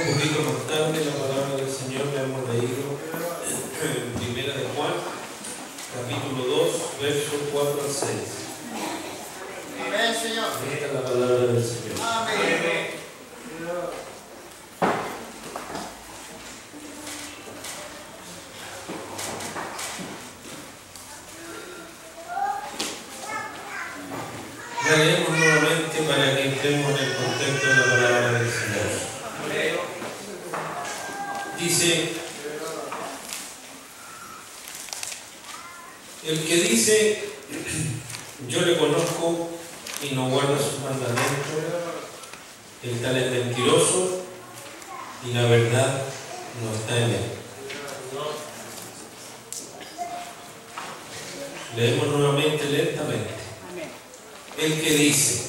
Un poquito más tarde la palabra del Señor la hemos leído en Primera de Juan, capítulo 2, versos 4 al 6. Amén, Señor. Esta es la palabra del Señor. Amén. La leemos nuevamente para que entremos en el contexto de la palabra del Señor. Dice: el que dice yo le conozco y no guarda sus mandamientos, el tal es mentiroso y la verdad no está en él. Leemos nuevamente lentamente. El que dice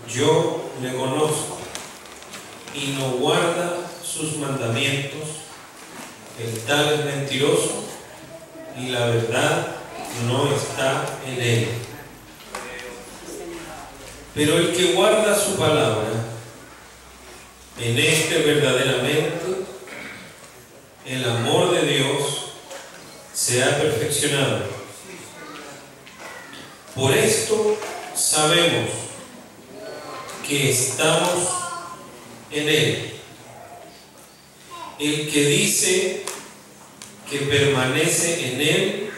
yo le conozco y no guarda sus mandamientos, el tal es mentiroso y la verdad no está en él. Pero el que guarda su palabra, en este verdaderamente el amor de Dios se ha perfeccionado. Por esto sabemos que estamos en él. El que dice que permanece en él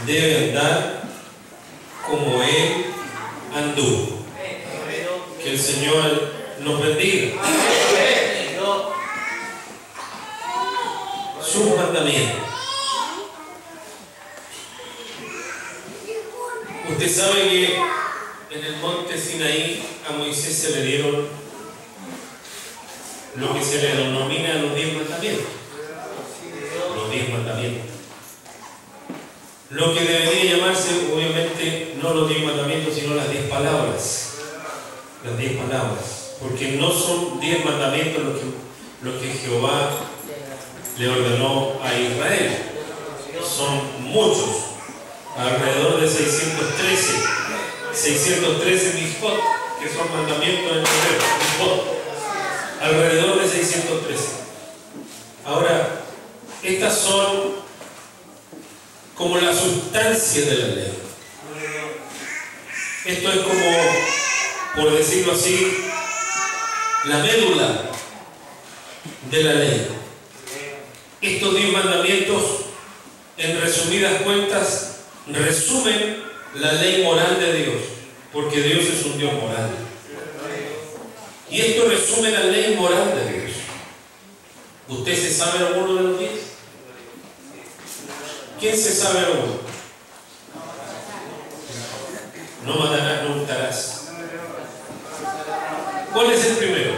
debe andar como él anduvo. Que el Señor nos bendiga. Sus mandamientos. Usted sabe que en el monte Sinaí a Moisés se le dieron lo que se le denomina los 10 mandamientos. Los 10 mandamientos. Lo que debería llamarse, obviamente, no los 10 mandamientos, sino las 10 palabras. Las 10 palabras. Porque no son 10 mandamientos los que Jehová le ordenó a Israel. Son muchos. Alrededor de 613 mitzvot, que son mandamientos en hebreo, mitzvot. Alrededor de 613. Ahora, estas son como la sustancia de la ley. Esto es como, por decirlo así, la médula de la ley. Estos 10 mandamientos, en resumidas cuentas, resumen la ley moral de Dios, porque Dios es un Dios moral. Y esto resume la ley moral de Dios. ¿Usted se sabe alguno de los 10? ¿Quién se sabe alguno? No matarás, no hurtarás. ¿Cuál es el primero?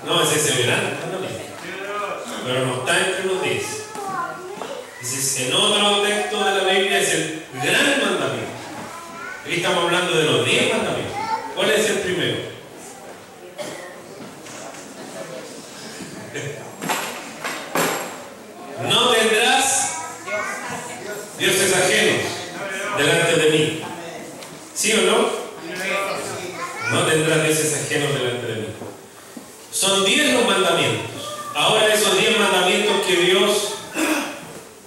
No, ese es el gran mandamiento, pero no está entre los 10. En otro texto de la Biblia es el gran mandamiento. Aquí estamos hablando de los 10 mandamientos. ¿Cuál es el primero? No tendrás dioses ajenos delante de mí. ¿Sí o no? No tendrás dioses ajenos delante de mí. Son 10 los mandamientos. Ahora esos 10 mandamientos que Dios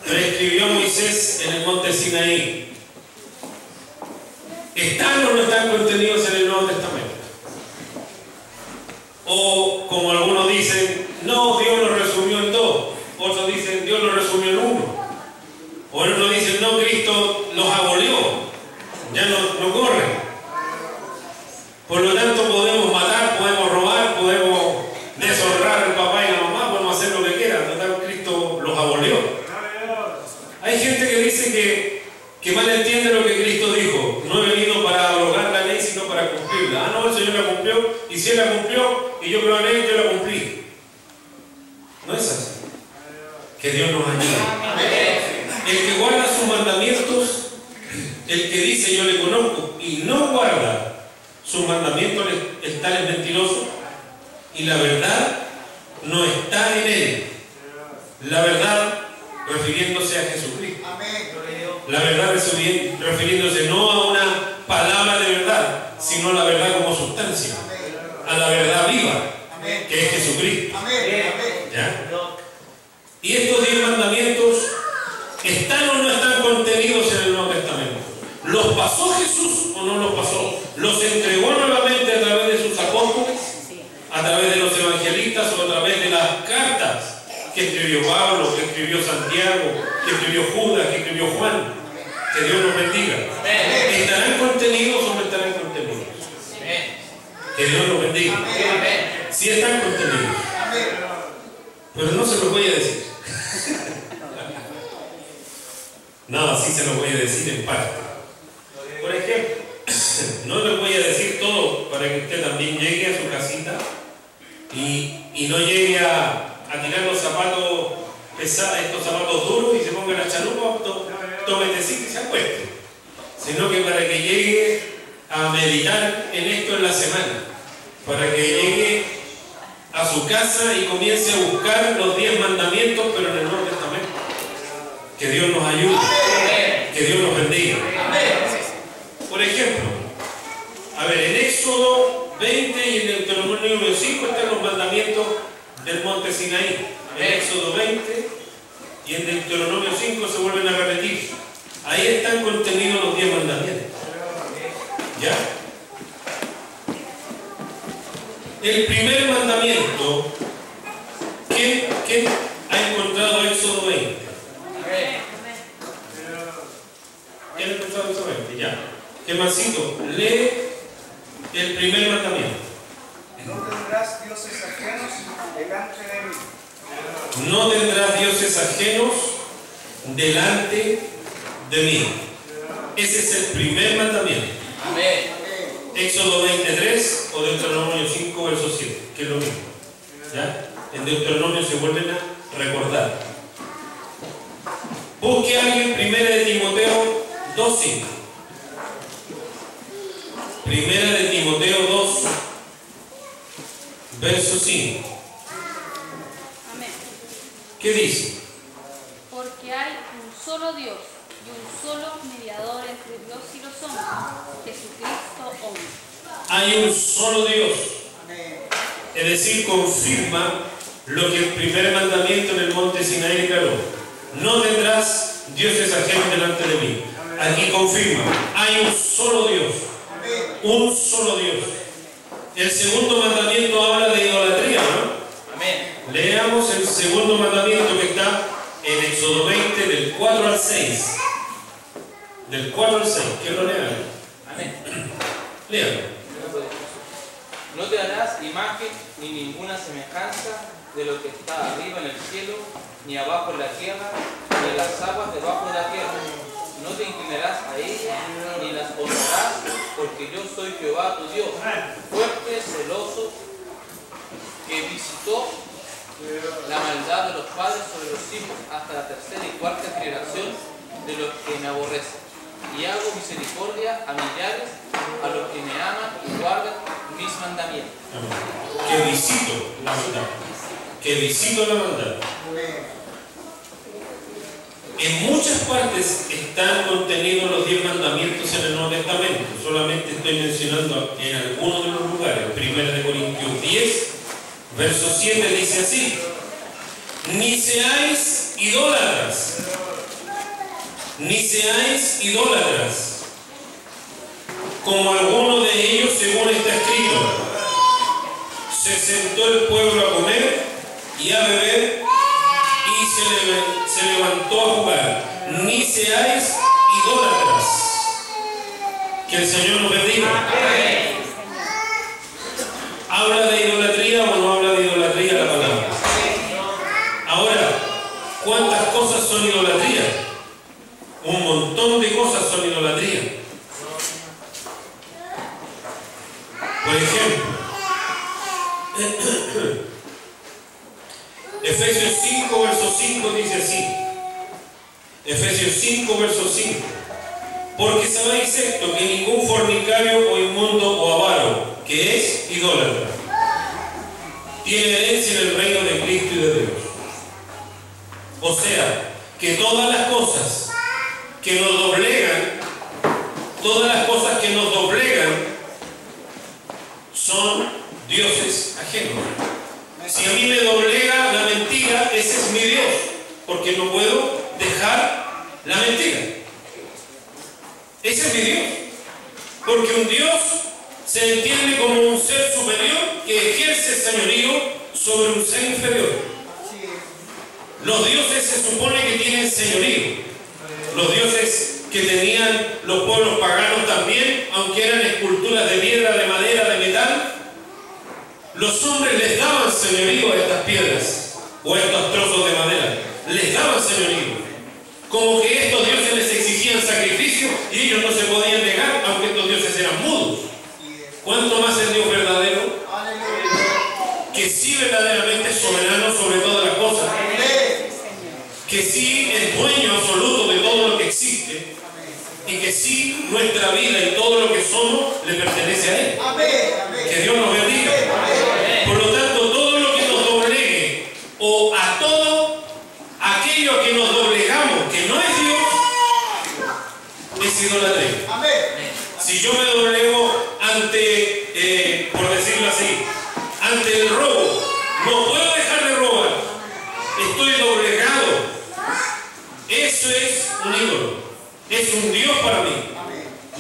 prescribió a Moisés en el monte Sinaí, ¿están o no están contenidos en el Nuevo Testamento? O como algunos dicen, no, Dios los resumió en 2. Otros dicen, Dios los resumió en 1. O otros dicen, no, Cristo los abolió, ya no corren. Por lo tanto, podemos matar, podemos robar, podemos deshonrar al papá y la mamá, podemos hacer lo que quieran. Total, Cristo los abolió. Hay gente que dice que mal entiende lo que Cristo dijo. No he venido para abrogar la ley, sino para cumplirla. Ah, no, el Señor la cumplió, y si Él la cumplió, y yo creo en Él, yo la cumplí. No es así. Que Dios nos ayude. El que guarda sus mandamientos, el que dice yo le conozco, y no guarda sus mandamientos, el tal es mentiroso, y la verdad no está en él. La verdad refiriéndose a Jesucristo. La verdad refiriéndose no a una palabra de verdad, sino a la verdad como sustancia. a la verdad viva, Amén. que es Jesucristo. Amén. Amén. ¿Ya? Y estos 10 mandamientos ¿están o no están contenidos en el Nuevo Testamento? ¿Los pasó Jesús o no los pasó? ¿Los entregó nuevamente a través de sus apóstoles? ¿A través de los evangelistas o a través de las cartas que escribió Pablo, que escribió Santiago, que escribió Judas, que escribió Juan? Que Dios nos bendiga. ¿Estarán contenidos o no estarán contenidos? Que Dios nos bendiga. Sí están contenidos. Pero no se los voy a decir. No, así se los voy a decir en parte. Por ejemplo, no les voy a decir todo para que usted también llegue a su casita y no llegue a tirar los zapatos pesados, estos zapatos duros y se ponga la chalupa, tome tecito y se acueste. Sino que para que llegue a meditar en esto en la semana, para que llegue a su casa y comience a buscar los 10 mandamientos, pero en el Nuevo Testamento. Que Dios nos ayude, que Dios nos bendiga. Por ejemplo, a ver, en Éxodo 20 y en Deuteronomio 5 están los mandamientos del monte Sinaí. En Éxodo 20 y en Deuteronomio 5 se vuelven a repetir. Ahí están contenidos los 10 mandamientos. ¿Ya? El primer mandamiento, ¿quién ha encontrado Éxodo 20? ¿Quién ha encontrado Éxodo 20? Ya. Germancito, lee el primer mandamiento. No tendrás dioses ajenos delante de mí. No tendrás dioses ajenos delante de mí. Ese es el primer mandamiento. Éxodo 23 o Deuteronomio 5, verso 7, que es lo mismo. ¿Ya? En Deuteronomio se vuelven a recordar. Busque a alguien, 1 de Timoteo 2:5. 1 de Timoteo 2, verso 5. Amén. ¿Qué dice? Porque hay un solo Dios y un solo mediador entre Dios y los hombres, Jesucristo hombre. Hay un solo Dios. Es decir, confirma lo que el primer mandamiento en el monte Sinaí declaró. No tendrás dioses ajenos delante de mí. Aquí confirma, hay un solo Dios. Un solo Dios. El segundo mandamiento habla de idolatría, ¿no? Leamos el segundo mandamiento que está en Éxodo 20, del 4 al 6. Del 4 al 6. ¿Quién lo lea? Léalo. No te harás imagen ni ninguna semejanza de lo que está arriba en el cielo, ni abajo en la tierra, ni en las aguas debajo de la tierra. No te inclinarás a ellas, ni las honrarás, porque yo soy Jehová tu Dios, fuerte, celoso, que visitó la maldad de los padres sobre los hijos hasta la tercera y cuarta generación de los que me aborrecen. Y hago misericordia a millares, a los que me aman y guardan mis mandamientos. Que visito la maldad. Que visito la maldad. En muchas partes están contenidos los 10 mandamientos en el Nuevo Testamento. Solamente estoy mencionando en algunos de los lugares. 1 Corintios 10, verso 7 dice así: ni seáis idólatras, ni seáis idólatras, como alguno de ellos, según está escrito. Se sentó el pueblo a comer y a beber y se levantó a jugar. Ni seáis idólatras. Que el Señor nos bendiga. ¿Habla de idolatría o no habla de idolatría la palabra? Ahora, ¿cuántas cosas son idolatría? Un montón de cosas son idolatría. Por ejemplo, Efesios 5, verso 5 dice así. Efesios 5, verso 5. Porque sabéis esto, que ningún fornicario o inmundo o avaro, que es idólatra, tiene herencia en el reino de Cristo y de Dios. O sea, que todas las cosas que nos doblegan, son son dioses ajenos. Si a mí me doblega la mentira, ese es mi Dios, porque no puedo dejar la mentira. Ese es mi Dios, porque un Dios se entiende como un ser superior que ejerce señorío sobre un ser inferior. Los dioses se supone que tienen señorío. Los dioses que tenían los pueblos paganos también, aunque eran esculturas de piedra, de madera, de metal, los hombres les daban señorío a estas piedras o a estos trozos de madera. Les daban señorío. Como que estos dioses les exigían sacrificio y ellos no se podían negar, aunque estos dioses eran mudos. ¿Cuánto más el Dios verdadero? Que sí verdaderamente es soberano sobre todas las cosas. Que sí es dueño absoluto de todo lo que existe. Y que sí nuestra vida y todo lo que somos le pertenece a Él. Que Dios nos bendiga. Por lo tanto, todo lo que nos doblegue o a todo aquello a que nos doblegamos que no es Dios, es idolatría. Si yo me doblego ante, por decirlo así, ante el robo, no puedo dejar de robar, estoy doblegado. Eso es un ídolo, es un Dios para mí.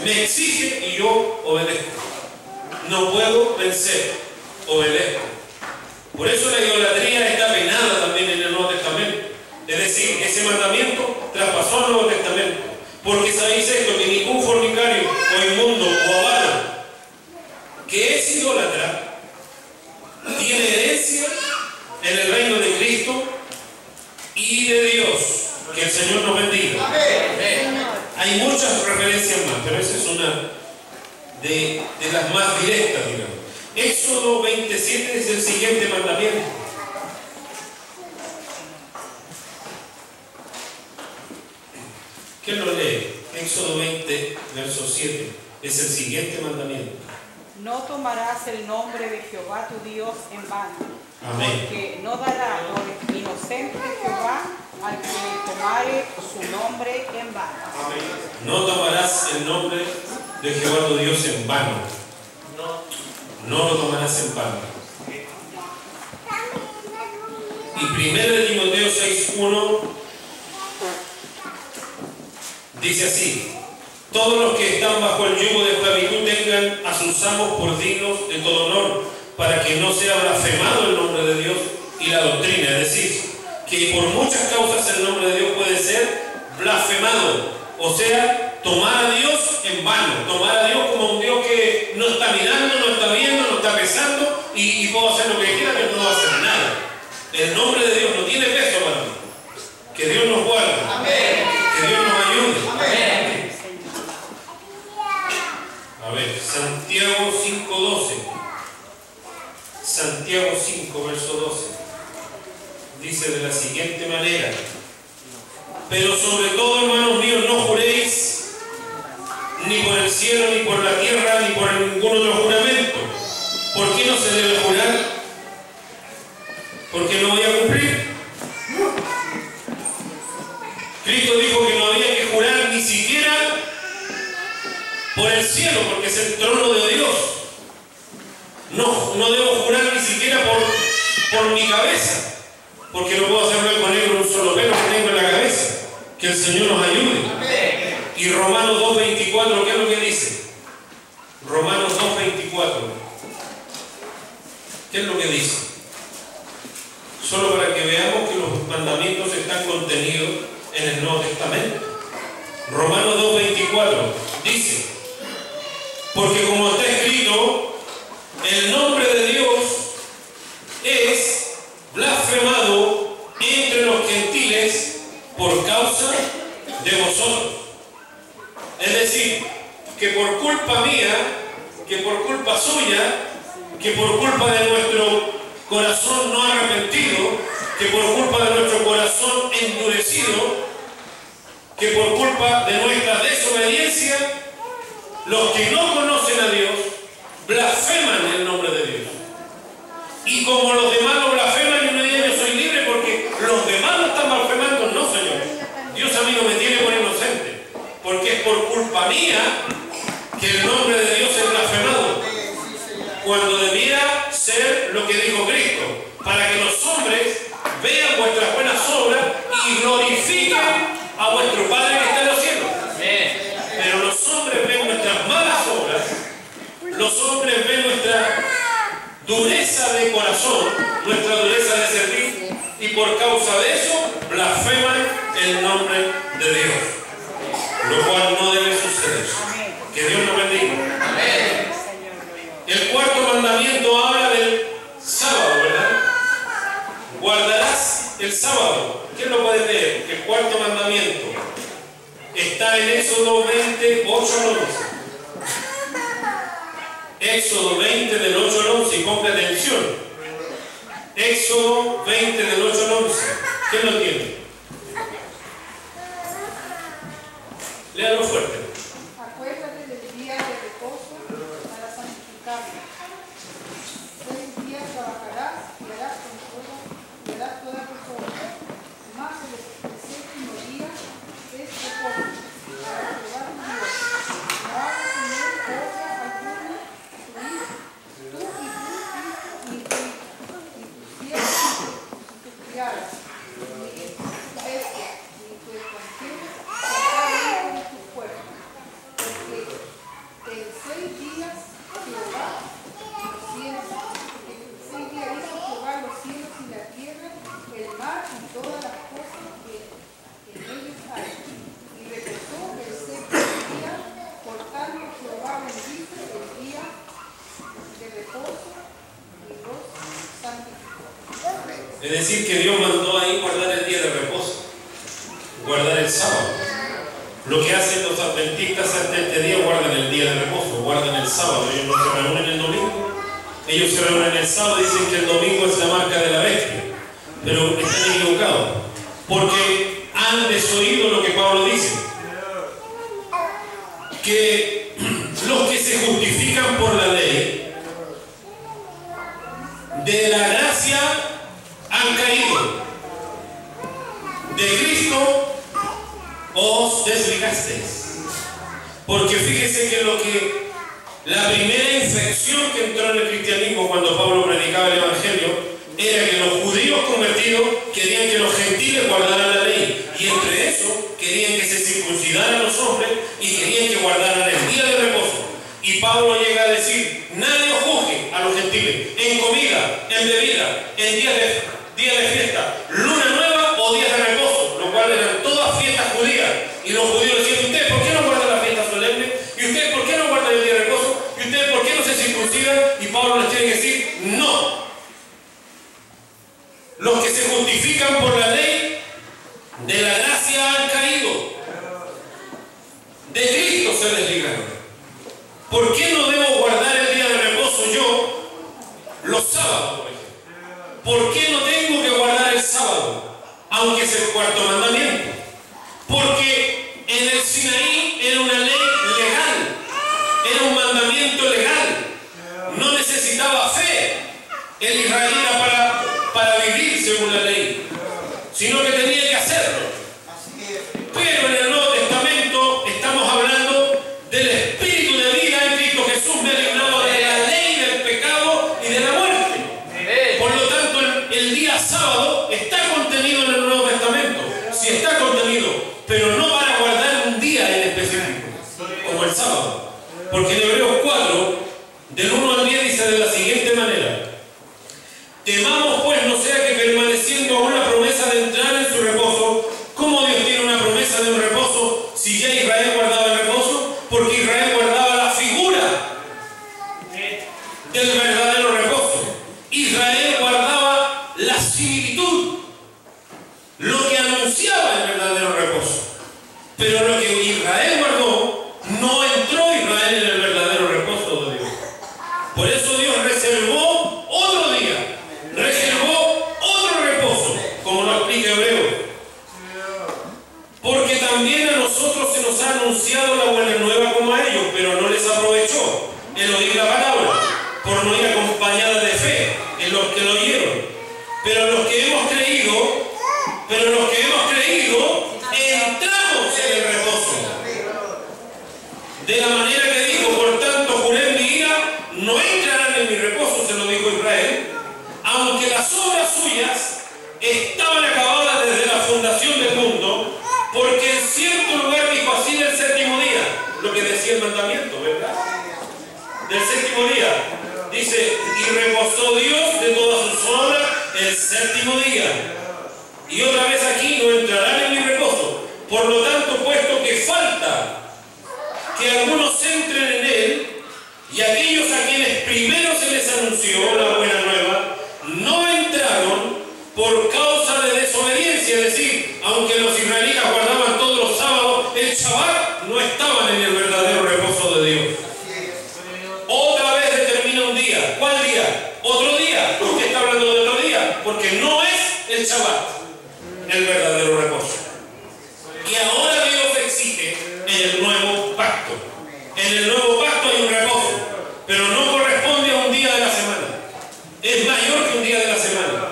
Me exige y yo obedezco. No puedo vencer, obedezco. Por eso la idolatría está penada también en el Nuevo Testamento. Es decir, ese mandamiento traspasó al Nuevo Testamento. Porque sabéis esto, que ningún fornicario o inmundo o avaro que es idólatra tiene herencia en el reino de Cristo y de Dios. Que el Señor nos bendiga. Hay muchas referencias más, pero esa es una de las más directas, digamos. Éxodo 27 es el siguiente mandamiento. ¿Quién lo lee? Éxodo 20, verso 7. Es el siguiente mandamiento. No tomarás el nombre de Jehová tu Dios en vano. Amén. Porque no dará por inocente Jehová al que tomare su nombre en vano. Amén. No tomarás el nombre de Jehová tu Dios en vano. No lo tomarás en vano. Y 1 Timoteo 6:1 dice así: todos los que están bajo el yugo de esclavitud tengan a sus amos por dignos de todo honor, para que no sea blasfemado el nombre de Dios y la doctrina. Es decir, que por muchas causas el nombre de Dios puede ser blasfemado, o sea, tomar a Dios en vano, tomar a Dios como un Dios que no está mirando, no está viendo, no está pensando y puedo hacer lo que quiera, pero no va a hacer nada. El nombre de Dios no tiene peso para mí. Que Dios nos guarde. Amén. Que Dios nos ayude. Amén. A ver, Santiago 5:12. Santiago 5, verso 12. Dice de la siguiente manera: pero sobre todo, hermanos míos, no juréis ni por el cielo, ni por la tierra, ni por ningún otro juramento. ¿Por qué no se debe jurar? Porque no voy a cumplir. Cristo dijo que no había que jurar ni siquiera por el cielo, porque es el trono de Dios. No debo jurar ni siquiera por mi cabeza, porque no puedo hacer blanco negro un solo pelo que tengo en la cabeza. Que el Señor nos ayude. Y Romanos 2:24, ¿qué es lo que dice? Romanos 2:24. ¿Qué es lo que dice? Solo para que veamos que los mandamientos están contenidos en el Nuevo Testamento. Romanos 2:24 dice: porque como está escrito, el nombre de Dios es blasfemado entre los gentiles por causa de vosotros. Es decir, que por culpa mía, que por culpa suya, que por culpa de nuestro corazón no arrepentido, que por culpa de nuestro corazón endurecido, que por culpa de nuestra desobediencia, los que no conocen a Dios blasfeman el nombre de Dios. Y como los demás lo blasfeman, yo no digo yo soy libre porque los demás lo están blasfemando. No, Señor. Dios a mí no me tiene por inocente, porque es por culpa mía que el nombre de Dios es blasfemado, cuando de mí debería ser lo que dijo Cristo, para que los hombres vean vuestras buenas obras y glorifiquen a vuestro Padre que está en los cielos. Pero los hombres ven nuestras malas obras, los hombres ven nuestra dureza de corazón, nuestra dureza de servir, y por causa de eso blasfeman el nombre de Dios, lo cual no debe suceder. Que Dios nos bendiga. El cuarto mandamiento habla del sábado, ¿verdad? Guardarás el sábado. ¿Quién lo puede leer? El cuarto mandamiento está en Éxodo 20, 8 al 11. Éxodo 20 del 8 al 11, y ponga atención. Éxodo 20 del 8 al 11. ¿Quién lo tiene? Léalo fuerte. Acuérdate del día de reposo para santificarlo. 6 días trabajarás y harás todas tus obras. Más el séptimo día es reposo para Jehová tu Dios. No hagas en él obra alguna, tú y tu hijo, ni tus siervos, ni tus criadas, ni tus bestias, ni tu extranjero, de tus pueblos. Porque en 6 días Jehová los cielos, porque en 6 días hizo Jehová los cielos y la tierra, el mar y todas las cosas que en ellos hay. Y reposó el séptimo día, por tanto Jehová bendijo el día de reposo y los santificó. Es decir, que Dios mandó ahí guardar el día de reposo, guardar el sábado. Lo que hacen los adventistas hasta este día, guardan el día de reposo, guardan el sábado. Ellos no se reúnen el domingo, ellos se reúnen el sábado y dicen que el domingo es la marca de la bestia. Pero están equivocados, porque han desoído lo que Pablo dice, que los que se justifican por la ley de la gracia han caído. De Cristo os desligasteis. Porque fíjese que la primera infección que entró en el cristianismo cuando Pablo predicaba el Evangelio era que los judíos convertidos querían que los gentiles guardaran la ley, y entre eso querían que se circuncidaran los hombres y querían que guardaran el día de reposo. Y Pablo llega a decir: nadie os juzgue a los gentiles en comida, en bebida, en días de fiesta, luna nueva o días de reposo, lo cual eran todas fiestas judías. Y los judíos decían: ¿ustedes por qué no guardan las fiestas solemnes? ¿Y ustedes por qué no guardan el día de reposo? ¿Y ustedes por qué no se circuncidan? Y Pablo les tiene que decir: no. Los que se justifican por la ley de la gracia han caído. De Cristo se desligaron. ¿Por qué no debo guardar el día de reposo yo los sábados, por ejemplo? ¿Por qué no tengo que guardar el sábado, aunque es el cuarto mandamiento? Porque en el Sinaí era una ley legal, era un mandamiento legal. No necesitaba fe el israelita para vivir según la ley, sino que tenía que hacerlo. Pero en el Nuevo Testamento estamos hablando del Espíritu de vida en Cristo Jesús, me ha librado de la ley del pecado y de la muerte. Por lo tanto, el día sábado está contenido en el Nuevo Testamento. Sí está contenido, pero no para guardar un día en específico, como el sábado. Porque en Hebreos 4, del 1 al 10, dice de la siguiente manera: temamos pues no sea que permaneciendo aún la promesa de entrar en su reposo, ¿cómo Dios tiene una promesa de un reposo si ya Israel guardaba el reposo? Porque Israel guardaba la figura del verdadero reposo. Israel guardaba la similitud, lo que anunciaba el verdadero reposo. Pero lo que Israel guardó, no entró Israel en el verdadero reposo de Dios. Por eso Dios reservó otro día, reservó otro reposo, como lo explica Hebreos. Porque también a nosotros se nos ha anunciado la buena nueva como a ellos, pero no les aprovechó el oír la palabra, por no ir acompañada de fe en los que lo oyeron. Pero los que hemos creído, entramos en el reposo. De la manera que dijo: por tanto juré en mi ira, no entrarán en mi reposo. Se lo aunque las obras suyas estaban acabadas desde la fundación del mundo, porque en cierto lugar dijo así del séptimo día, lo que decía el mandamiento, ¿verdad? Del séptimo día, dice, y reposó Dios de todas sus obras el séptimo día. Y otra vez aquí no entrarán en mi reposo. Por lo tanto, puesto que falta que algunos entren en él, y aquellos a quienes primero se les anunció la buena nueva, no entraron por causa de desobediencia, es decir, aunque los israelitas guardaban todos los sábados el Shabbat, no estaban en el verdadero reposo de Dios. Otra vez determina un día. ¿Cuál día? Otro día. ¿Por qué está hablando de otro día? Porque no es el Shabbat el verdadero reposo. Y ahora Dios exige en el nuevo pacto. En el nuevo pacto hay un reposo, pero no corresponde a un día de la semana. Es mayor que un día de la semana.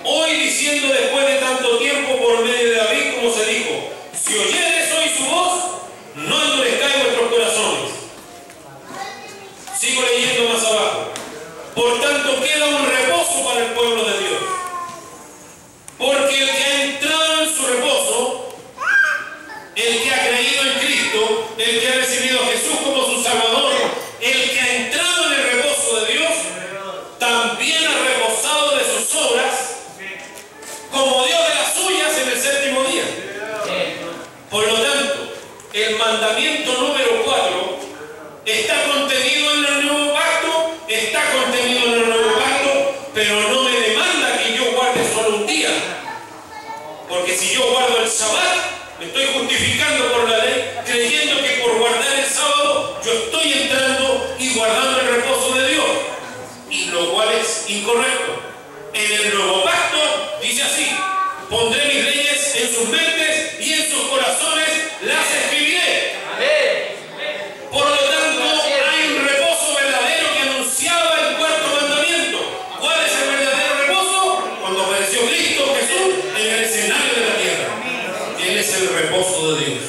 Hoy diciendo después de tanto tiempo por medio de David, como se dijo, si oyeres hoy su voz, no endurezcáis vuestros corazones. Sigo leyendo más abajo. Por tanto queda un reposo para el pueblo de Dios. Porque el que ha entrado en su reposo, el que ha creído en Cristo, el que ha recibido a Jesús como su Salvador, el que ha entrado en el reposo de Dios, también ha reposado de sus obras, como Dios de las suyas en el séptimo día. Por lo tanto, el mandamiento número 4 está contenido en el nuevo pacto, está contenido en el nuevo pacto, pero no me demanda que yo guarde solo un día. Porque si yo guardo el Shabbat, me estoy justificando por la ley, creyendo que por guardar el sábado yo estoy entrando y guardando el reposo de Dios. Y lo cual es incorrecto. En el nuevo pacto dice así: pondré mis leyes en sus mentes y en sus corazones las escribiré. Por lo tanto, hay un reposo verdadero que anunciaba el cuarto mandamiento. ¿Cuál es el verdadero reposo? Cuando apareció Cristo Jesús en el escenario de la tierra. Él es el reposo de Dios.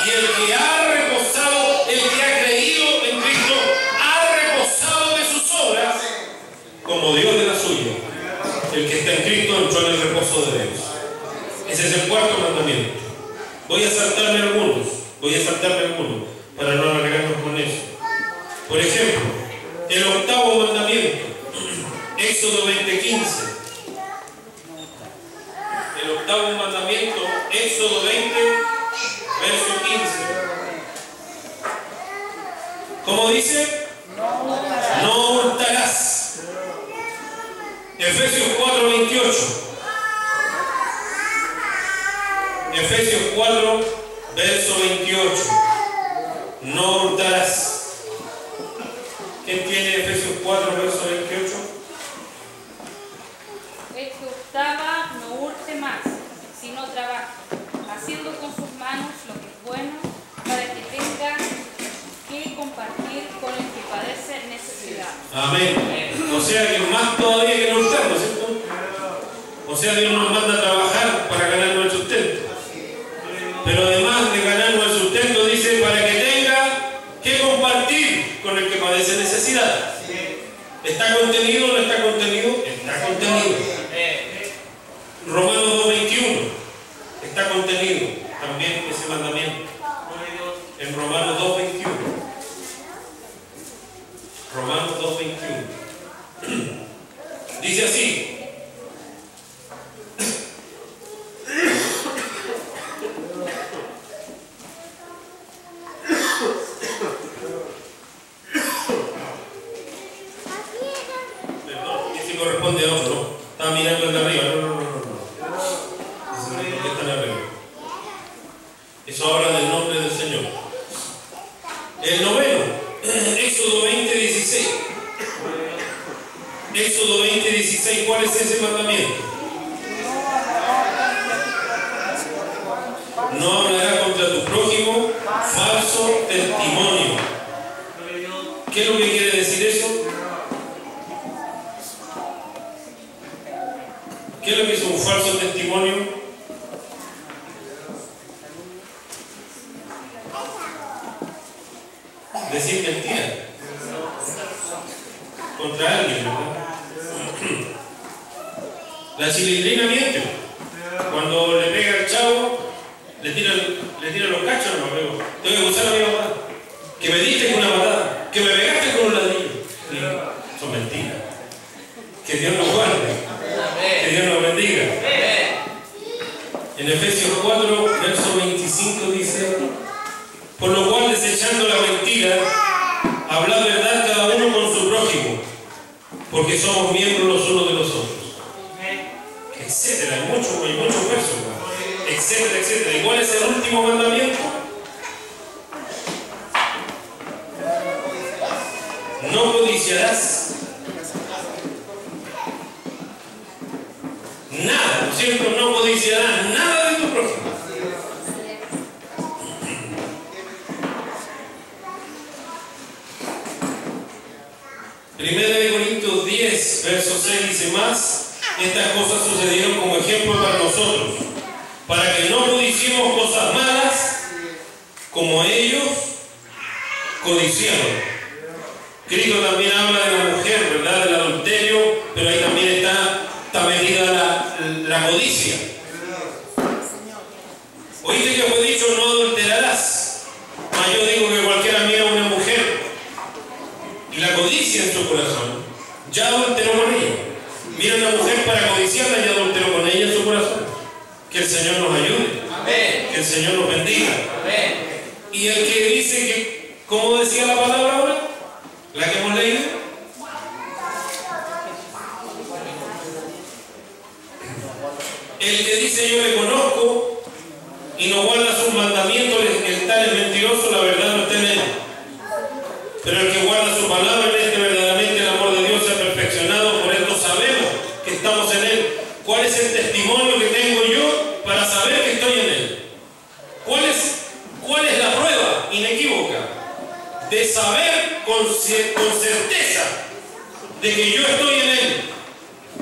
Y el que ha reposado, el que ha creído en Cristo, ha reposado de sus obras como Dios de la suya. El que está en Cristo entró en el reposo de Dios. Ese es el cuarto mandamiento. Voy a saltarme algunos para no alargarnos con eso. Por ejemplo, el octavo mandamiento, Éxodo 20:15. El octavo mandamiento, Éxodo 20, verso 15. ¿Cómo dice? No hurtarás. Efesios 4:28. Efesios 4, verso 28. No hurtarás. ¿Quién tiene Efesios 4, verso 28? El que hurtaba no hurte más, sino trabaje, haciendo con sus manos lo que es bueno, para que tenga que compartir con el que padece necesidad. Amén. O sea que más todavía que no hurtar, ¿no es cierto? O sea, Dios nos manda a trabajar para ganarnos el sustento. Pero además de ganarnos el sustento, dice para que tenga que compartir con el que padece necesidad. ¿Está contenido o no está contenido? Está contenido. Romanos 2:21. Está contenido también ese mandamiento. En Romanos 2:21. Romanos 2:21. Dice así. Perdón, ese corresponde a otro, ¿no? Estaba mirando el de arriba. No. Eso está arriba. Eso habla del nombre del Señor. El noveno, Éxodo 20:16. Éxodo 20:16, ¿cuál es ese mandamiento? No hablarás contra tu prójimo falso testimonio. ¿Qué es lo que quiere decir eso? ¿Qué es lo que es un falso testimonio? Decir mentira contra alguien, ¿verdad? La chilindrina miente. Cuando le pega al chavo, le tira los cachos, no, pero tengo que usar a mi mamá. Que me diste con una patada, que me pegaste con un ladrillo. Y son mentiras. Que Dios nos guarde. Que Dios nos bendiga. En Efesios 4, verso 25 dice: por lo cual, desechando la mentira, hablad verdad cada uno con su prójimo, porque somos miembros los unos de los otros. Etcétera, hay muchos versos, etcétera, etcétera. ¿Y cuál es el último mandamiento? No codiciarás nada, ¿no es cierto? No codiciarás nada de tu prójimo. Primera de Corintios 10, verso 6 dice más: estas cosas sucedieron como ejemplo para nosotros, para que no codiciemos cosas malas como ellos codiciaron. Cristo también habla de la mujer, ¿verdad? Del adulterio, pero ahí también está metida la codicia. Oíste que fue dicho: no adulterarás. Mas yo digo que cualquiera mira a una mujer y la codicia en su corazón, ya adulteró con ella. Mira a una mujer para codiciarla y adulteró con ella en su corazón. Que el Señor nos ayude. Amén. Que el Señor nos bendiga. Amén. Y el que dice que, ¿cómo decía la palabra ahora? ¿La que hemos leído? El que dice yo le conozco y no guarda sus mandamientos, el tal es mentiroso, la verdad no está en él. Pero el que guarda su palabra, en este verdaderamente el amor de Dios se ha perfeccionado. Por esto sabemos que estamos en él. ¿Cuál es el testimonio que tengo yo para saber que estoy en él? ¿Cuál es la prueba inequívoca de saber con certeza de que yo estoy en él?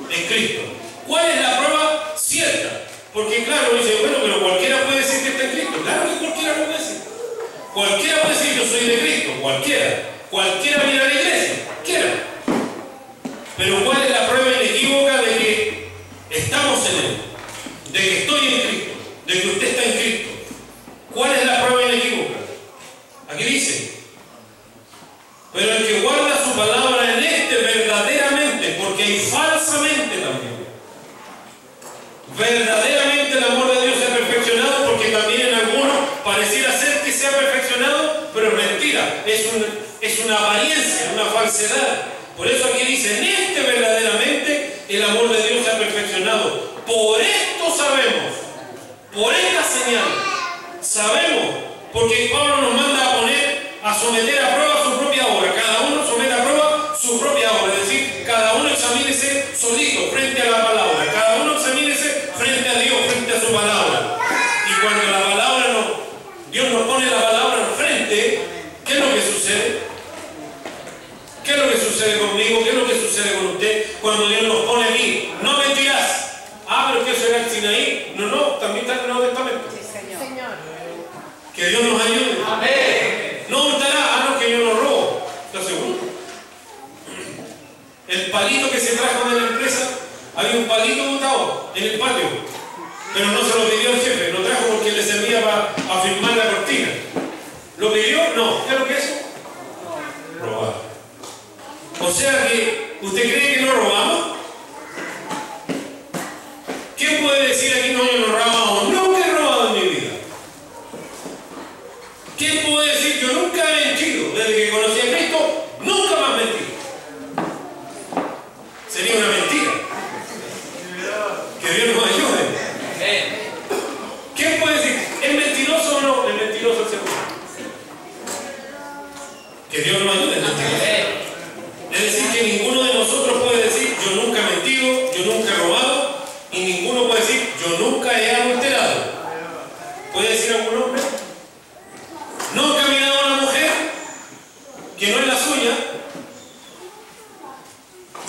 En Cristo. ¿Cuál es la prueba cierta? Porque claro, dice, bueno, pero cualquiera puede decir que está en Cristo. Claro que cualquiera lo puede decir. Cualquiera puede decir yo soy de Cristo. Cualquiera mira a la iglesia. Cualquiera. Pero ¿cuál es la prueba inequívoca de que estamos en él? De que estoy en Cristo. De que usted está en Cristo. ¿Cuál es la prueba inequívoca? Aquí dice: pero el que guarda su palabra en este verdaderamente, porque hay falsamente también. Verdaderamente el amor de Dios se ha perfeccionado, porque también en algunos pareciera ser que se ha perfeccionado, pero es mentira, es una apariencia, una falsedad. Por eso aquí dice: en este verdaderamente el amor de Dios se ha perfeccionado. Por esto sabemos, por esta señal, sabemos, porque Pablo nos manda a someter a prueba su propia obra. Cada uno somete a prueba su propia obra, es decir, cada uno examínese solito frente a la palabra, cada uno examínese frente a Dios, frente a su palabra. Y cuando la palabra Dios nos pone la palabra enfrente, ¿qué es lo que sucede? ¿Qué es lo que sucede conmigo? ¿Qué es lo que sucede con usted cuando Dios nos pone aquí? No mentirás. Ah, pero ¿qué será el Sinaí? No, también está en el Nuevo Testamento. Sí, Señor. Que Dios nos ayude. Amén. No hurtará, no, que yo no robo. ¿Estás seguro? El palito que se trajo de la empresa, había un palito botado en el patio, pero no se lo pidió el jefe, lo trajo porque le servía para firmar la cortina. ¿Lo pidió? No. ¿Qué es lo que es eso? Robar. O sea que, ¿usted cree que no robamos? ¿Quién puede decir aquí no, yo no robamos? Nunca he robado en mi vida. ¿Quién puede decir yo nunca he mentido? Desde que conocí a Cristo, nunca más mentí. Sería una mentira. Que Dios nos ayude. ¿Quién puede decir, es mentiroso o no? Es mentiroso el segundo. Que Dios nos ayude. Es decir, que ninguno de nosotros puede decir yo nunca he mentido, yo nunca he robado, y ninguno puede decir yo nunca he adulterado. ¿Puede decir algún hombre? ¿Nunca ha mirado a una mujer que no es la suya?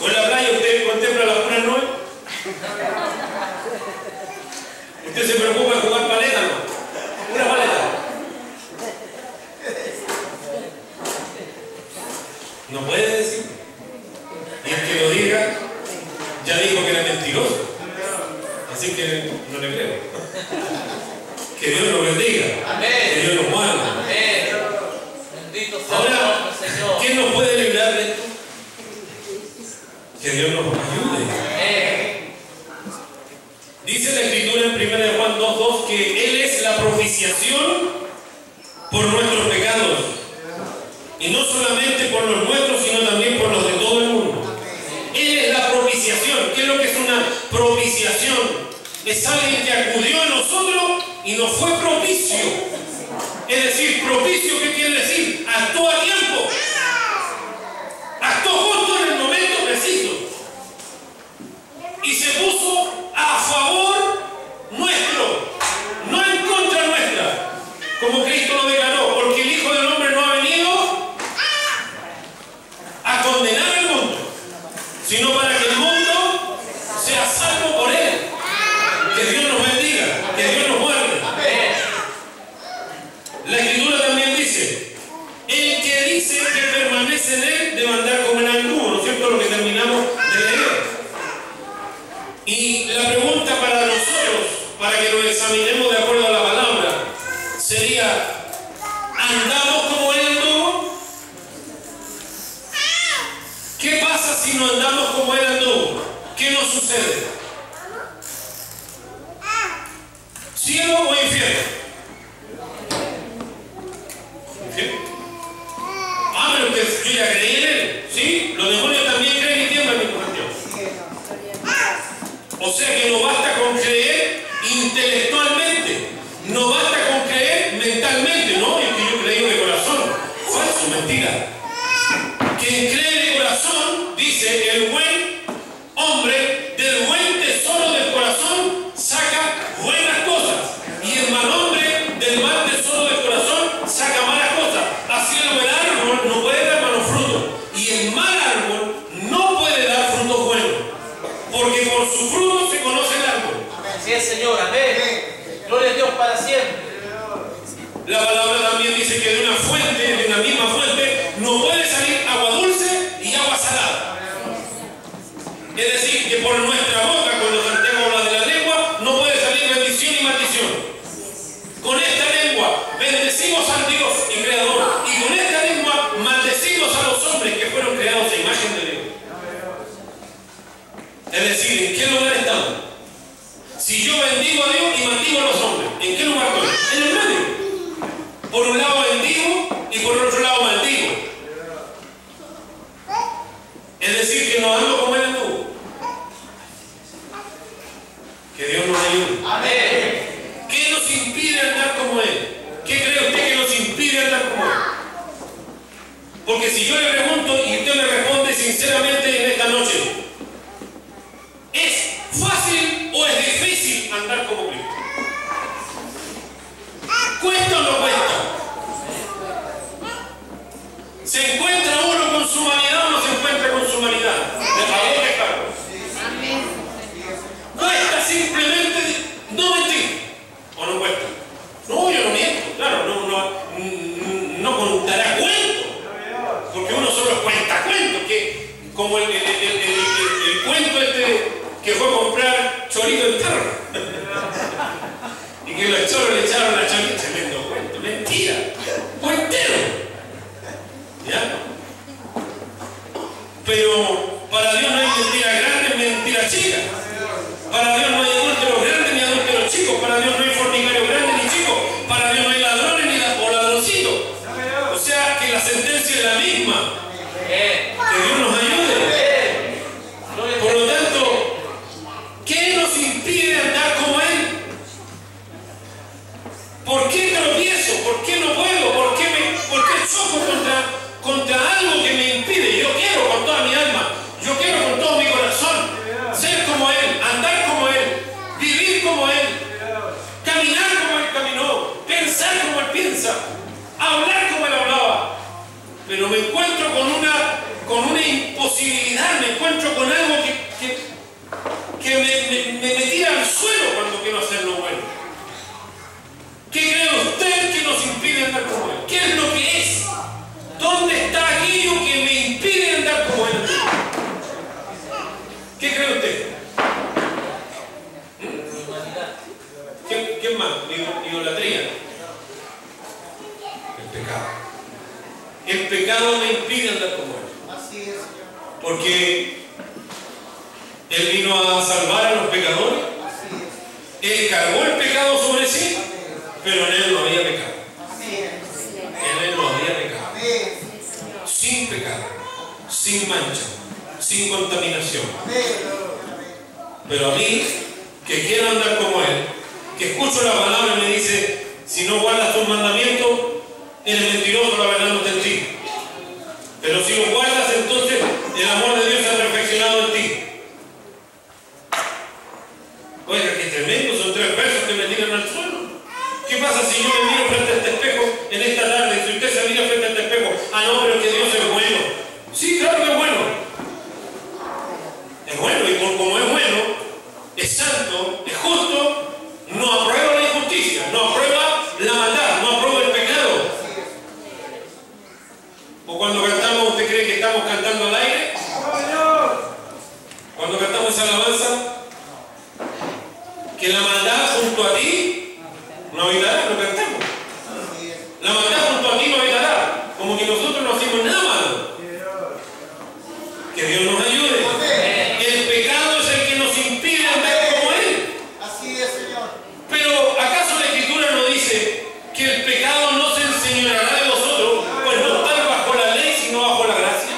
¿O en la playa usted contempla las puras nubes? ¿Usted se preocupa de jugar paleta? No. Una paleta. No puede decir. Y el que lo diga, Ya dijo que era mentiroso. Así que no le creo. Que Dios nos bendiga. Amén. Que Dios nos guarde. Amén. Bendito sea el Ahora, nombre del Señor. ¿quién nos puede librar de esto? Que Dios nos ayude. Amén. Dice la Escritura en 1 Juan 2:2 que Él es la propiciación por nuestros pecados. Y no solamente por los nuestros, sino también por los de todo el mundo. Él es la propiciación. ¿Qué es lo que es una propiciación? Es alguien que acudió a nosotros y nos fue propicio. Es decir, propicio, ¿qué quiere decir? Actuó a tiempo. Actuó justo en el momento preciso. Y se puso a favor nuestro, no en contra nuestra, como Cristo lo declaró, porque el Hijo del Hombre no ha venido a condenar al mundo, sino para que el mundo sea salvo por Él. Que Dios nos bendiga, que Dios nos guarde. La Escritura también dice, el que dice que permanece en Él debe andar como en alguno, ¿no es cierto? Lo que terminamos de leer. Y la pregunta para nosotros, para que lo examinemos de acuerdo a la palabra, sería, ¿andamos como Él anduvo? ¿Qué pasa si no andamos como Él anduvo? ¿Qué nos sucede? ¿Cielo o infierno? ¿Infierno? Ah, pero que yo ya creí en Él, ¿sí? Los demonios también creen y tiemblan, mi compañero. O sea que no basta con creer intelectualmente, no basta con creer mentalmente, ¿no? Es que yo creí de corazón. Falso, mentira. Quien cree de corazón, dice, el buen hombre del buen tesoro del corazón saca buenas cosas, y el mal hombre del mal tesoro del corazón saca malas cosas. Así el buen árbol no puede dar malos frutos, y el mal árbol no puede dar frutos buenos, porque por su fruto se conoce el árbol. Así es, Señor. Amén. Gloria a Dios para siempre. La palabra también dice que de una fuente, de una misma fuente, no puede salir agua dulce y agua salada. Es decir, que por nuestra boca, cuando Santiago habla de la lengua, no puede salir bendición y maldición. Con esta lengua bendecimos al Dios y Creador, y con esta lengua maldecimos a los hombres que fueron creados a imagen de Dios. Es decir, ¿en qué lugar estamos? Si yo bendigo a Dios y maldigo a los hombres, ¿en qué lugar estoy? En el medio. Por un lado bendigo y por el otro lado maldigo. Es decir, que no ando como Él anduvo. Que Dios nos ayude. Amén. ¿Qué nos impide andar como Él? ¿Qué cree usted que nos impide andar como Él? Porque si yo le pregunto y usted me responde sinceramente en esta noche, ¿es fácil o es difícil andar como Cristo? ¿Cuesta o no cuesta? ¿Se encuentra uno con su humanidad o no se encuentra con su humanidad? De favor, dejarlo. ¿Cuesta simplemente no mentir? ¿O no cuesta? No, yo no miento, claro, no contará cuentos. Porque uno solo cuenta cuentos, que como el cuento que fue a comprar chorito en perro. Y que los choros le echaron a chorito. Tremendo cuento. Mentira. Cuentero. ¿Ya? Pero para Dios no hay mentira grande ni mentira chica. Para Dios no hay adúlteros grandes ni adúlteros chicos. Para Dios no hay fornicarios grandes ni chicos. Para Dios no hay ladrones ni ladroncitos. O sea que la sentencia es la misma. Que Dios nos ayude. Por lo tanto, ¿qué nos impide andar como Él? ¿Por qué tropiezo? ¿Por qué no puedo? ¿Por qué choco contra algo que me impide? Yo quiero con toda mi alma, yo quiero con todo mi corazón ser como Él, andar como Él, vivir como Él, caminar como Él caminó, pensar como Él piensa, hablar como Él hablaba. Pero me encuentro con una imposibilidad, me encuentro con algo que me tira al suelo cuando quiero hacer lo bueno. ¿Qué cree usted que nos impide andar como Él? ¿Qué es lo que es? ¿Dónde está aquello que me impide andar como Él? ¿Qué cree usted? Porque Él vino a salvar a los pecadores. Él cargó el pecado sobre sí, pero en Él no había pecado. En Él no había pecado. Sin pecado, sin mancha, sin contaminación. Pero a mí, que quiero andar como Él, que escucho la palabra y me dice, si no guardas tus mandamientos, eres mentiroso, la verdad no está en ti. Pero si los guardas, entonces el amor de Dios se ha perfeccionado en ti. Oiga, qué tremendo, son 3 versos que me tiran al suelo. ¿Qué pasa si yo me miro frente a este espejo en esta tarde? Si usted se mira frente a este espejo, ah no, pero es que Dios es bueno. Sí, claro que es bueno. Es bueno, y como es bueno, es santo, es justo, no aprueba la injusticia, no aprueba la maldad, no aprueba el pecado. O cuando cantamos, ¿usted cree que estamos cantando al aire? Cuando cantamos esa alabanza, que la maldad junto a ti no habitará, lo cantamos. La maldad junto a ti no habitará, como que nosotros no hacemos nada malo. Que Dios nos ayude. El pecado es el que nos impide andar como Él. Así es, Señor. Pero ¿acaso la Escritura no dice que el pecado no se enseñoreará de vosotros, pues no estáis bajo la ley, sino bajo la gracia?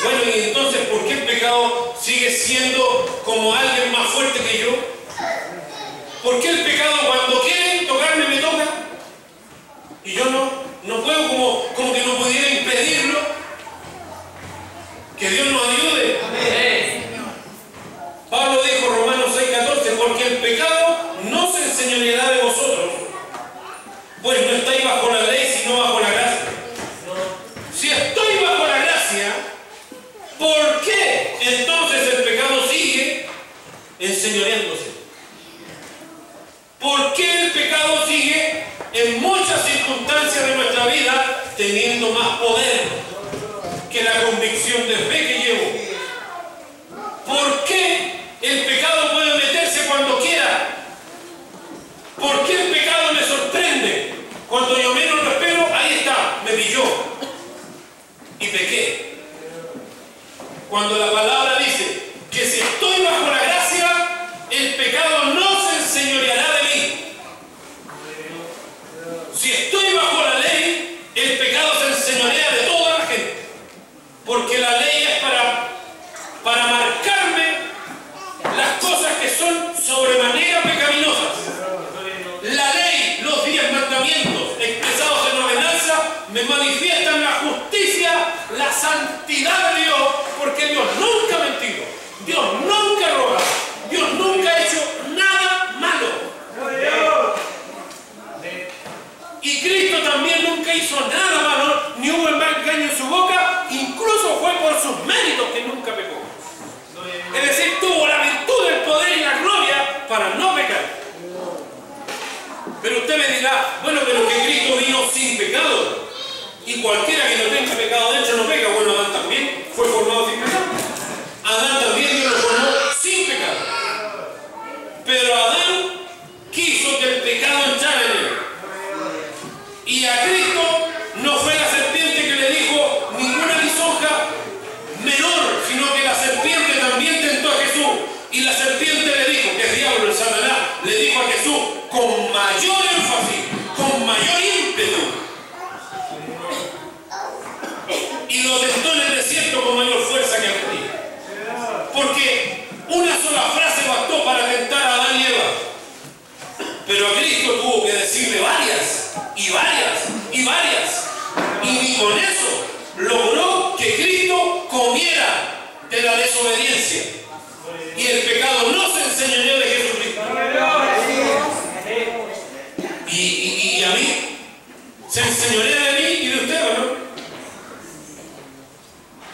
Bueno, y entonces, ¿por qué el pecado sigue siendo como alguien más fuerte que yo? ¿Por qué el pecado cuando quiere tocarme me toca? Y yo no puedo, como que no pudiera impedirlo. Que Dios nos ayude. Pablo dijo, Romanos 6:14, porque el pecado no se enseñoreará de vosotros, pues no estáis bajo la ley, sino bajo la gracia. Si estoy bajo la gracia, ¿por qué entonces el pecado sigue enseñoreándose? ¿Por qué el pecado sigue en muchas circunstancias de nuestra vida teniendo más poder que la convicción de fe que llevo? ¿Por qué el pecado puede meterse cuando quiera? ¿Por qué el pecado me sorprende? Cuando yo menos lo espero, ahí está, me pilló y pequé. Cuando la palabra dice que si estoy bajo la gracia, el pecado no se enseñoreará de mí. Si estoy bajo la ley, el pecado se enseñorea de toda la gente. Porque la ley es para marcarme las cosas que son sobremanera pecaminosas. La ley, los 10 mandamientos expresados en ordenanza, me manifiestan la justicia, la santidad de Dios, porque Dios nunca ha mentido, Dios nunca ha robado, Dios nunca ha hecho nada malo. Y Cristo también nunca hizo nada malo, ni hubo engaño en su boca, incluso fue por sus méritos que nunca pecó. Es decir, tuvo la virtud, el poder y la gloria para no pecar. Pero usted me dirá, bueno, pero que Cristo vino sin pecado. Y cualquiera que no tenga pecado dentro no peca. Bueno, Adán también fue formado sin pecado. Adán también Dios lo formó sin pecado. Pero Adán quiso que el pecado entrara en él. Y a Cristo no fue la serpiente que le dijo ninguna lisonja menor, sino que la serpiente también tentó a Jesús. Y la serpiente le dijo, que es diablo, el Satanás, le dijo a Jesús con mayor énfasis, con mayor ímpetu. Y lo tentó en el desierto con mayor fuerza que a ti. Porque una sola frase bastó para tentar a Adán y Eva. Pero a Cristo tuvo que decirle varias, y varias, y varias. Y ni con eso logró que Cristo comiera de la desobediencia. Y el pecado no se enseñoreó de Jesucristo. Y a mí se enseñorea de mí y de usted, ¿o no?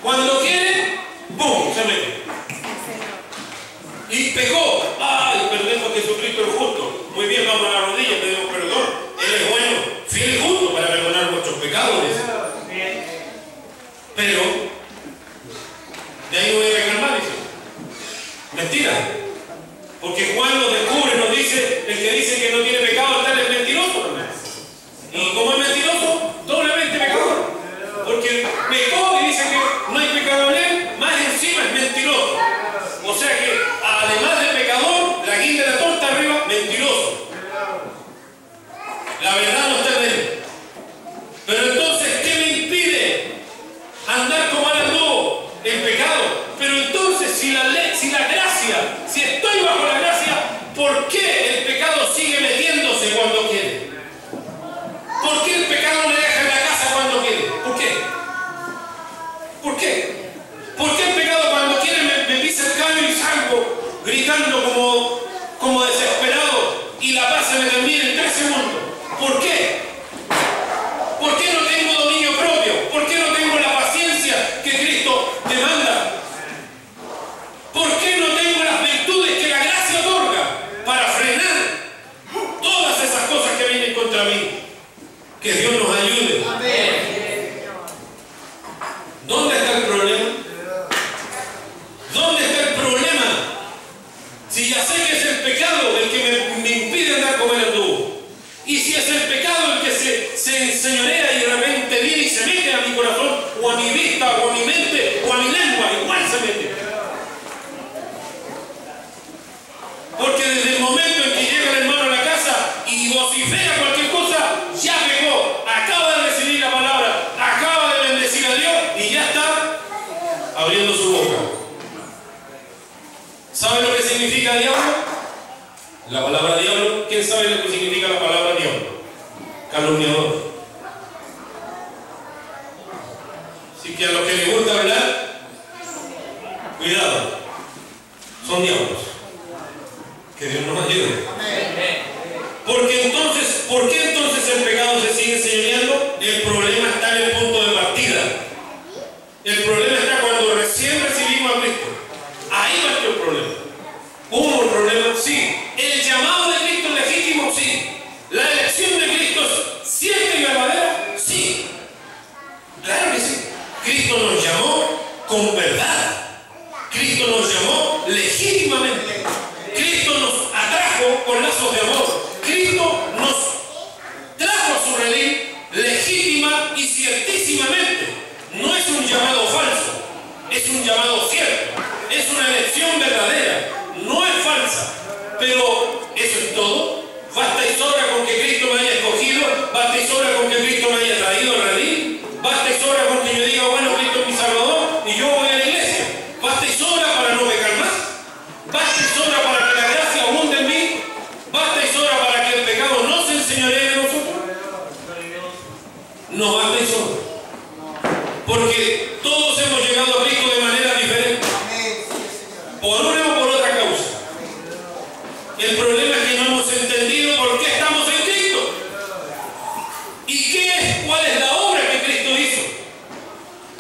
Cuando quiere, ¡bum!, se mete. Y pecó. ¡Ay, perdemos a Jesucristo el justo! Muy bien, vamos a la rodilla, pedimos perdón. Él es bueno, fiel y justo para perdonar nuestros pecados. Pero de ahí no voy a pecar más, dice. Mentira. Porque Juan nos descubre, nos dice, el que dice que no tiene pecado, tal es mentiroso. Y como es mentiroso, doblemente pecador. Porque pecó y dice que ¿dónde está el problema? ¿Dónde está el problema? Si ya sé que es el pecado el que me impide andar como el anduvo. Y si es el pecado el que se enseñorea y de repente viene y se mete a mi corazón, o a mi vista, o a mi mente, o a mi lengua, igual se mete. Porque desde el momento en que llega el hermano a la casa y vocifera cualquier cosa, ya pecó, acaba de recibir la palabra, acaba de bendecir a Dios y ya está abriendo su boca. ¿Sabe lo que significa diablo? La palabra diablo, ¿quién sabe lo que significa la palabra diablo? Calumniador. Así que a los que les gusta hablar, cuidado, son diablos. Que Dios nos ayude. Porque entonces, ¿por qué entonces el pecado se sigue enseñando? El problema está en el punto de partida. El problema está cuando recién recibimos a Cristo. Ahí va el problema. ¿Hubo un problema? Sí. ¿El llamado de Cristo es legítimo? Sí. ¿La elección de Cristo es cierta y verdadera? Sí. Claro que sí. Cristo nos llamó con verdad. Cristo nos llamó legítimamente. Cristo nos atrajo con lazos de amor. Cristo nos trajo a su redil legítima y ciertísimamente. No es un llamado falso, es un llamado cierto. Es una elección verdadera, no es falsa. Pero eso es todo. Basta y sobra con que Cristo me haya escogido, basta y sobra con que Cristo me haya traído al redil, basta y sobra con que yo diga, bueno, Cristo es mi Salvador y yo voy a la iglesia. Basta y sobra para no pecar más. Basta y sobra para que la gracia abunde en mí. Basta y sobra para que el pecado no se enseñoree de nosotros. No basta y sobra. Porque todos hemos llegado a Cristo de manera diferente. Por una o por otra causa. El problema es que no hemos entendido por qué estamos en Cristo. ¿Y cuál es la obra que Cristo hizo?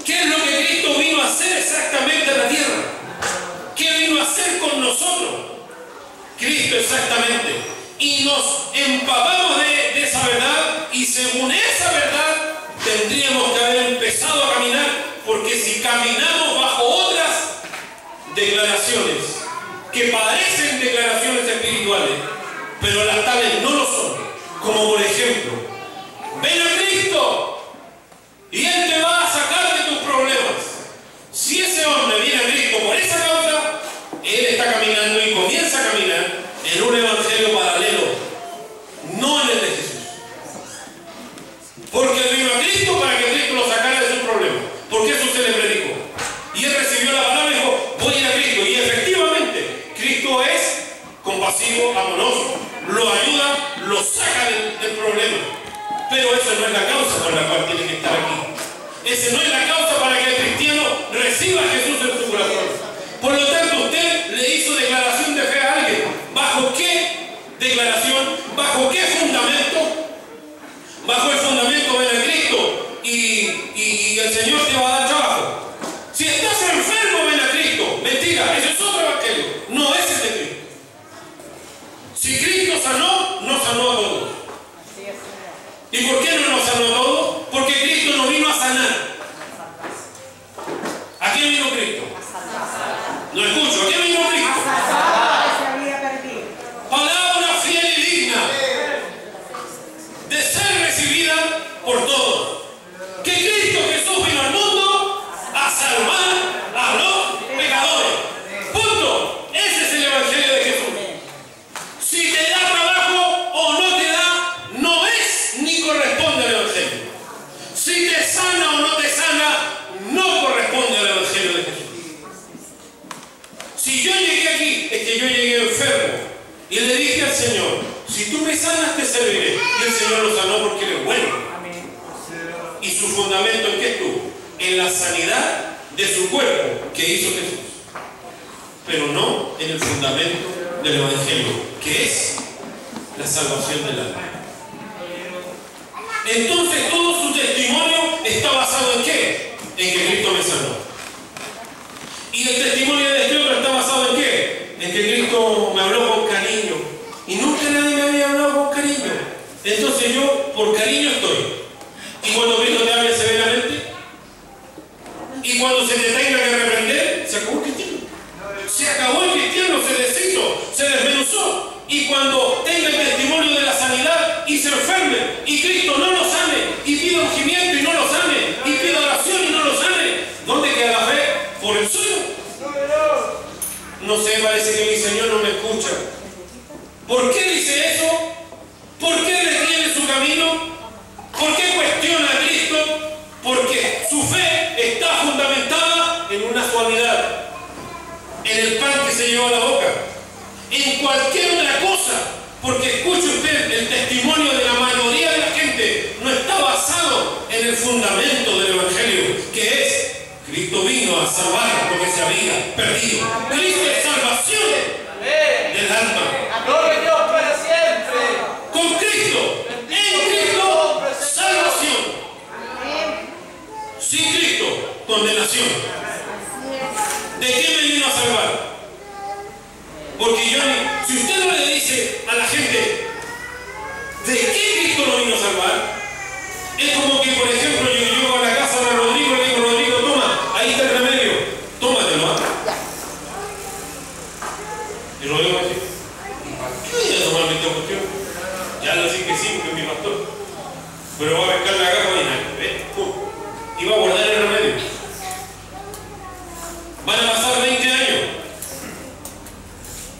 ¿Qué es lo que Cristo vino a hacer exactamente en la tierra? ¿Qué vino a hacer con nosotros? Cristo exactamente. Y nos empapamos de esa verdad, y según esa verdad tendríamos que haber empezado a caminar, porque si caminamos bajo otras declaraciones que parecen declaraciones espirituales, pero las tales no lo son, como por ejemplo, ven a Cristo y Él te va a sacar de tus problemas. Si ese hombre viene a Cristo por esa causa, él está caminando y comienza a caminar en un evangelio paralelo, no en el de Jesús. Porque él vino a Cristo para que Cristo lo sacara de su problema, porque eso se le predicó. Y él recibió la palabra y dijo, voy a ir a Cristo. Y efectivamente, Cristo es compasivo, amoroso, lo ayuda, lo saca del problema. Pero esa no es la causa por la cual tiene que estar aquí. Esa no es la causa para que el cristiano reciba a Jesús en su corazón. Por lo tanto, usted le hizo declaración de fe a alguien. ¿Bajo qué declaración? ¿Bajo qué fundamento? Bajo el fundamento ven a Cristo y el Señor te va a dar trabajo. Si estás enfermo, ven a Cristo. Mentira, ese es otro evangelio. No es el de Cristo. Si Cristo sanó, no sanó a todos. ¿Y por qué no nos sanó a todos? Porque Cristo no vino a sanar. ¿A quién vino Cristo? No escucho, ¿a quién vino Cristo? Palabra fiel y digna de ser recibida por todos. Que Cristo Jesús vino al mundo a salvar a los pecadores. Punto. Ese es el evangelio de Jesús. Si te da trabajo o no te da, no es ni corresponde al evangelio. Si te sana o no te sana, no corresponde al evangelio de Jesús. Si yo llegué aquí, es que yo llegué enfermo y le dije al Señor, si tú me sanas te serviré. Y el Señor lo sanó porque Él es bueno. ¿Y su fundamento en qué estuvo? En la sanidad de su cuerpo que hizo Jesús. Pero no en el fundamento del evangelio, que es la salvación del alma. Entonces todo su testimonio está basado en ¿qué? En que Cristo me sanó. Y el testimonio de este otro está basado en ¿qué? En que Cristo me habló con cariño. Y nunca nadie me había hablado con cariño. Entonces yo por cariño estoy. Y cuando Cristo te habla severamente, y cuando cuando se te tenga que reprender, se acabó el cristiano. Se acabó el cristiano, se deshizo, se desmenuzó. Y cuando tenga el testimonio de la sanidad y se enferme, y Cristo no lo sane, y pida ungimiento y no lo sane, y pida oración y no lo sane, ¿dónde queda la fe? Por el suelo. No sé, parece que mi Señor no me escucha. ¿Por qué dice eso? ¿Por qué detiene su camino? ¿Por qué cuestiona a Cristo? Porque su fe está fundamentada en una suavidad, en el pan que se llevó a la boca, en cualquier otra cosa. Porque escuche usted, el testimonio de la mayoría de la gente no está basado en el fundamento del Evangelio, que es Cristo vino a salvar lo que se había perdido. Cristo es salvación del alma. ¡Gloria a Dios para siempre! Con Cristo, en Cristo, salvación. Sin Cristo, condenación. ¿De qué me vino a salvar? Porque si usted no le dice a la gente de qué Cristo lo vino a salvar, es como que, por ejemplo, yo llego a la casa de Rodrigo y le digo: Rodrigo, toma, ahí está el remedio, tómatelo. Y Rodrigo me dice: ¿qué voy a tomarme esta cuestión? Ya lo sé que sí, porque es mi pastor. Pero va a pescar la caja y va a guardar el remedio. Van a pasar 20 años.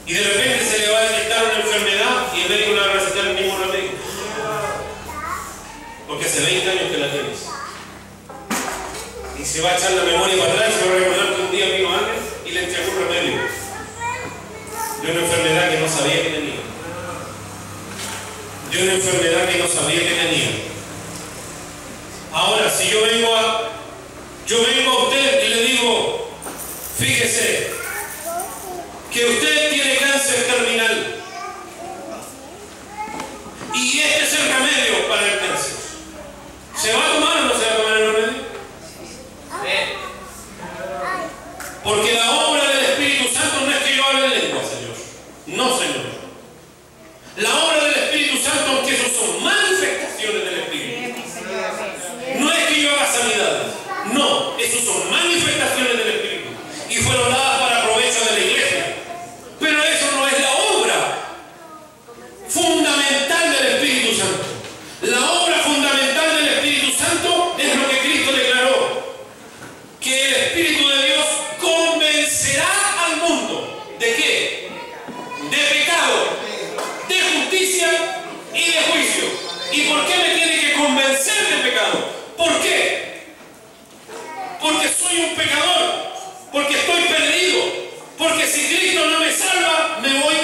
Y de repente se le va a detectar una enfermedad y el médico le va a recetar el mismo remedio. Porque hace 20 años que la tienes. Y se va a echar la memoria para atrás y se va a recordar que un día vino alguien y le entregó un remedio de una enfermedad que no sabía que tenía. De una enfermedad que no sabía que tenía. Ahora, si yo vengo a usted y le digo: fíjese que usted tiene cáncer terminal y este es el remedio para el cáncer, ¿se va a tomar o no se va a tomar el remedio? Porque la obra del Espíritu Santo no es que yo hable lengua, Señor. No, Señor. La obra del Espíritu Santo, aunque eso son manifestaciones del Espíritu, no es que yo haga sanidades. No, esos son manifestaciones del Espíritu y fueron dadas para provecho de la iglesia. Pero eso no es la obra fundamental del Espíritu Santo. La obra fundamental del Espíritu Santo es lo que Cristo declaró: que el Espíritu de Dios convencerá al mundo. ¿De qué? De pecado, de justicia y de juicio. ¿Y por qué me tiene que convencer de pecado? ¿Por qué? Porque soy un pecador, porque estoy perdido, porque si Cristo no me salva, me voy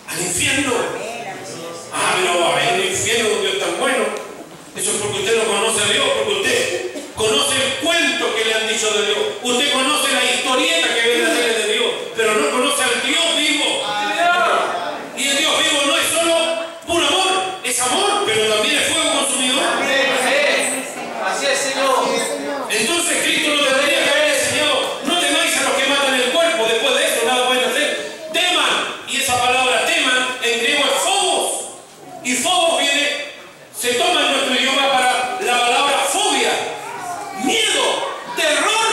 al infierno. Ah, pero va a haber un infierno donde Dios es tan bueno. Eso es porque usted no conoce a Dios, porque usted conoce el cuento que le han dicho de Dios. Usted conoce la historieta que ve en la tele de Dios, pero no conoce al Dios vivo. Y el Dios vivo no es solo puro amor, es amor, pero también es fuego consumidor. Así es, Señor. Entonces Cristo no tendría que haber enseñado: no temáis a los que matan el cuerpo, después de eso nada pueden hacer. Teman, y esa palabra teman en griego es phobos, y phobos se toma en nuestro idioma para la palabra fobia, miedo, terror.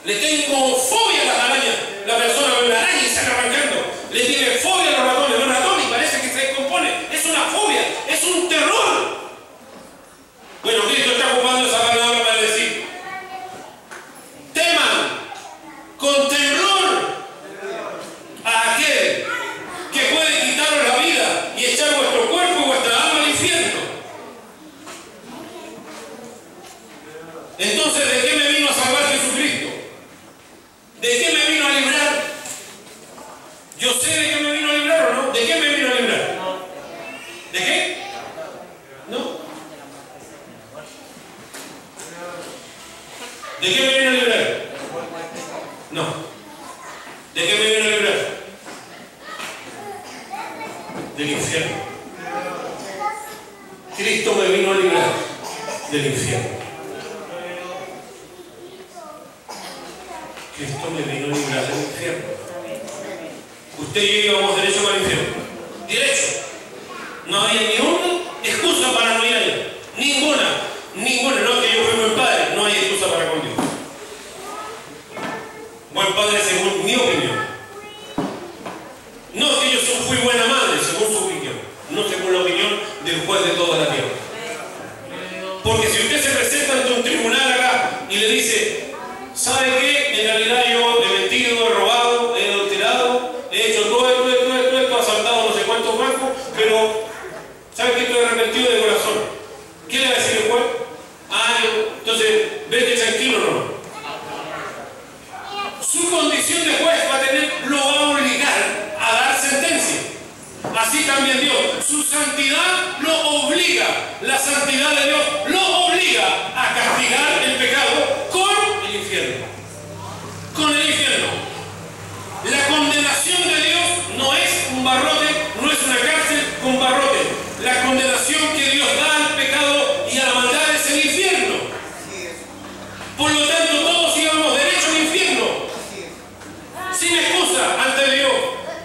Le tengo fobia a las arañas. La persona ve una araña y sale arrancando. Le tiene fobia a los ratones y parece que se descompone. Es una fobia, es un terror. Bueno, Cristo está ocupando esa palabra para decir: teman con terror a aquel que puede quitaros la vida y echar vuestro cuerpo y vuestra alma al infierno. Entonces, ¿de qué me vino a salvar Jesucristo? ¿De qué me vino a librar? Yo sé de qué me vino a librar, ¿o no? ¿De qué me vino a librar? ¿De qué? ¿No? ¿De qué me vino a librar? No. ¿De qué me vino a librar? Del infierno. Cristo me vino a librar del infierno. Cristo me vino a librar del infierno. Usted y yo íbamos derecho para el infierno. Derecho. No había ni una excusa para no ir allá. Ninguna. No es que yo fui buen padre. No hay excusa para con Dios. ¿sabe qué? En realidad yo he mentido, he robado, he adulterado, he hecho todo esto, asaltado no sé cuántos bancos, pero ¿sabe qué? Estoy arrepentido de corazón. ¿Qué le va a decir el juez? Entonces, vete tranquilo, no. Su condición de juez lo va a obligar a dar sentencia. Así también Dios, su santidad lo obliga, la santidad de Dios lo obliga a castigar el pecado con el infierno. Con el infierno. La condenación de Dios no es un barrote, no es una cárcel con barrote. La condenación que Dios da al pecado y a la maldad es el infierno. Por lo tanto, todos íbamos derecho al infierno. Sin excusa ante Dios.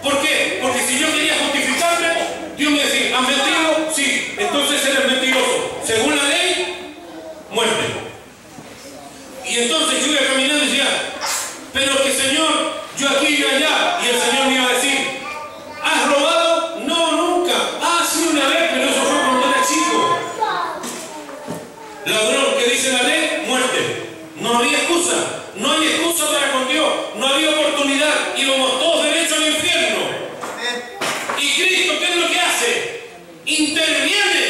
¿Por qué? Porque si yo quería justificarme, Dios me decía, ¿has mentido? Sí, entonces eres mentiroso. Según la ley, muerte. Y entonces yo iba caminando y decía, pero que Señor, yo aquí y yo allá. Y el Señor me iba a decir, ¿has robado? No, nunca. Sí, una vez, pero eso fue cuando era chico. Ladrón, ¿qué dice la ley? Muerte. No había excusa. No hay excusa para con Dios. No había oportunidad. Íbamos todos derecho al infierno. Y Cristo, ¿qué es lo que hace? Interviene